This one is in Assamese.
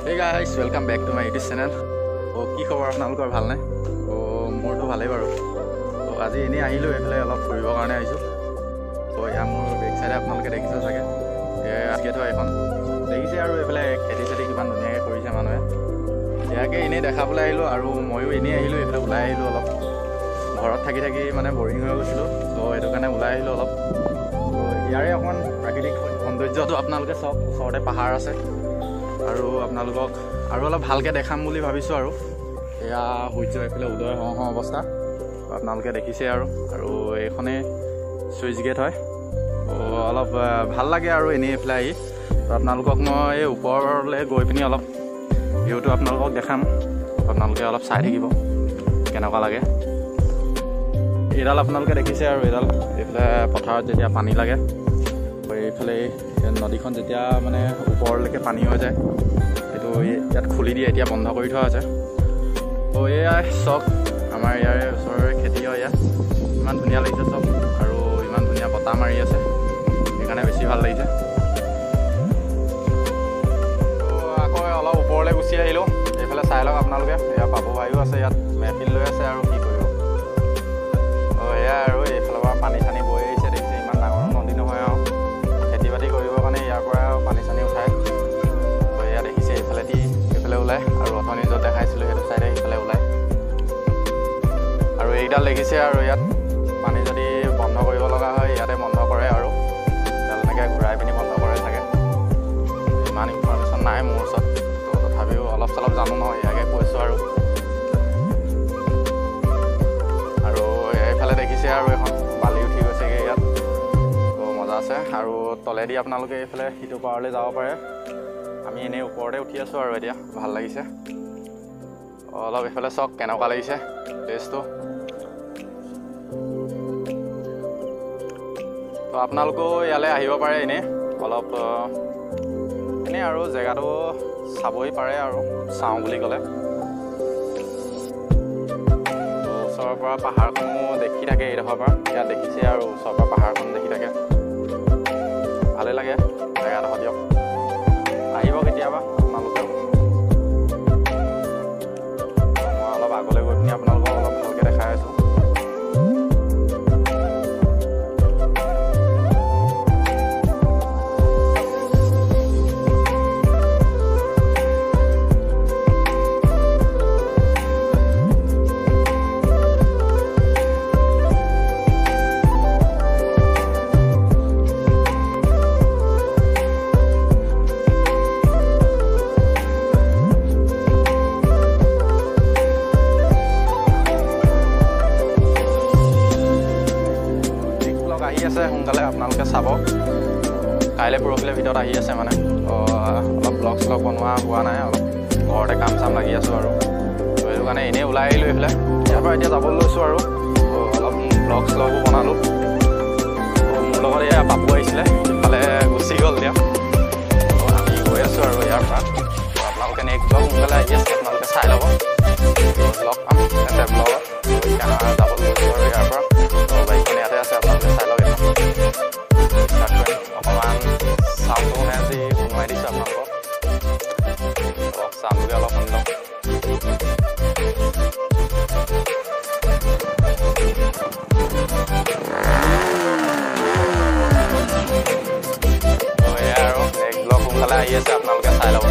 Hey guys, welcome back to my YouTube channel. কি খবৰ আপোনালোকৰ ভাল নে? মোৰটো ভালেই বাৰু। আজি এনে আহিলো এফালে অলপ ফুৰিবৰ কাৰণে আহিছো। ইয়া মোৰ বেক সাইডে আপোনালোকে দেখিছে চাগে। গেট হয় এখন। দেখিছে আৰু এফালে খেতি কিমান ধুনীয়াকৈ কৰিছে মানুহে। ইয়াকে এনে দেখাবলৈ আহিলো আৰু ময়ো এনে আহিলো এফালে ওলাই আহিলো অলপ। ঘৰত থাকি মানে বৰিং হৈ গৈছিলো। এইটো কাৰণে ওলাই আহিলো অলপ। ইয়াৰে অকমান প্ৰাকৃতিক সৌন্দৰ্যটো আপোনালোকে সব ওচৰতে পাহাৰ আছে। আৰু আপোনালোকক আৰু অলপ ভালকৈ দেখাম বুলি ভাবিছোঁ আৰু এয়া সূৰ্য এইফালে উদয় হওঁ অৱস্থা আপোনালোকে দেখিছে আৰু এইখনে চুইচ গেট হয়। অলপ ভাল লাগে আৰু এনেই এইফালে আহি আপোনালোকক মই এই ওপৰলৈ গৈ পিনি অলপ ভিউটো আপোনালোকক দেখাম। আপোনালোকে অলপ চাই থাকিব কেনেকুৱা লাগে। এইডাল আপোনালোকে দেখিছে আৰু এইফালে পথাৰত যেতিয়া পানী লাগে এইফালে নদীখন যেতিয়া মানে ওপৰলৈকে পানী হৈ যায় এইটো ইয়াত খুলি দিয়ে, এতিয়া বন্ধ কৰি থোৱা আছে। এয়া চক আমাৰ ইয়াৰে ওচৰৰে খেতি হয়। ইয়াত ইমান ধুনীয়া লাগিছে চব আৰু ইমান ধুনীয়া বতাহ মাৰি আছে, সেইকাৰণে বেছি ভাল লাগিছে। আকৌ অলপ ওপৰলৈ গুচি আহিলোঁ। এইফালে চাই লওক আপোনালোকে, এয়া পাব বায়ু আছে, ইয়াত মেহফিল লৈ আছে আৰু কি কৰিব। এয়া আৰু এইফালৰ পৰা পানী চানী বৈ আহিছে, দেখিছে ইমান ডাঙৰ নদী নহয় আৰু খেতি বাতি কৰিবৰ কাৰণে ইয়াৰ পৰা পানী চানী উঠায়। এয়া দেখিছে এইফালে ওলায় আৰু অথনি য'ত দেখাইছিলোঁ সেইটো চাইডে সেইফালে ওলায়। আৰু এইডাল দেখিছে আৰু ইয়াত পানী যদি বন্ধ কৰিব লগা হয় ইয়াতে বন্ধ কৰে আৰু এডাল এনেকৈ ঘূৰাই পিনি বন্ধ কৰে চাগে। ইমান ইনফৰমেশ্যন নাই মোৰ ওচৰত, তথাপিও অলপ চলপ জানো নহয়, ইয়াকে কৈছোঁ আৰু এইফালে দেখিছে আৰু এখন বালি উঠি গৈছেগৈ ইয়াত। মজা আছে আৰু তলেদি আপোনালোকে এইফালে সিটো পাৰলৈ যাব পাৰে। আমি এনেই ওপৰতে উঠি আছোঁ আৰু এতিয়া ভাল লাগিছে অলপ। এইফালে চাওক কেনেকুৱা লাগিছে প্লেচটো। আপোনালোকেও ইয়ালৈ আহিব পাৰে এনেই অলপ এনেই আৰু জেগাটো চাবই পাৰে আৰু চাওঁ বুলি ক'লে। ওচৰৰ পৰা পাহাৰখনো দেখি থাকে এইডোখৰ পৰা, ইয়াত দেখিছে আৰু ওচৰৰ পৰা পাহাৰখন দেখি থাকে, ভালেই লাগে জেগাডোখৰ। দিয়ক আহিব কেতিয়াবা আপোনালোকেও। মই অলপ আগলৈ গৈ পিনি আপোনালোকক অলপ ভালকৈ দেখাই আছোঁ। আহি আছে সোনকালে আপোনালোকে চাব, কাইলৈ পৰহিলৈ ভিতৰত আহি আছে মানে। অলপ ব্লগ শ্লগ বনোৱা হোৱা নাই, অলপ ঘৰতে কাম চাম লাগি আছোঁ আৰু সেইটো কাৰণে এনেই ওলাই আহিলোঁ এইফালে। ইয়াৰ পৰা এতিয়া যাবলৈ লৈছোঁ আৰু অলপ ব্লগ শ্লগো বনালোঁ। মোৰ লগত এয়া পাপু আহিছিলে, ইফালে গুচি গ'ল এতিয়া। আমি গৈ আছোঁ আৰু ইয়াৰ পৰা। আপোনালোকে নেক্সট ব্লগ সোনকালে আহি আছে, আপোনালোকে চাই ল'ব। ব্লগ পাম এতে ব্লগত যাবলৈ লৈছোঁ আৰু ইয়াৰ পৰা। বাইকখন ইয়াতে আছে, আপোনালোকে চাই লওক। অকণমান চাউণ্ডটো মানে আজি শুনোৱাই দিছোঁ আপোনালোকক, চাউণ্ডটোকে অলপ শুনি লওক। এয়া আৰু নেক্সট ব্লগ সোনকালে আহি আছে, আপোনালোকে চাই ল'ব।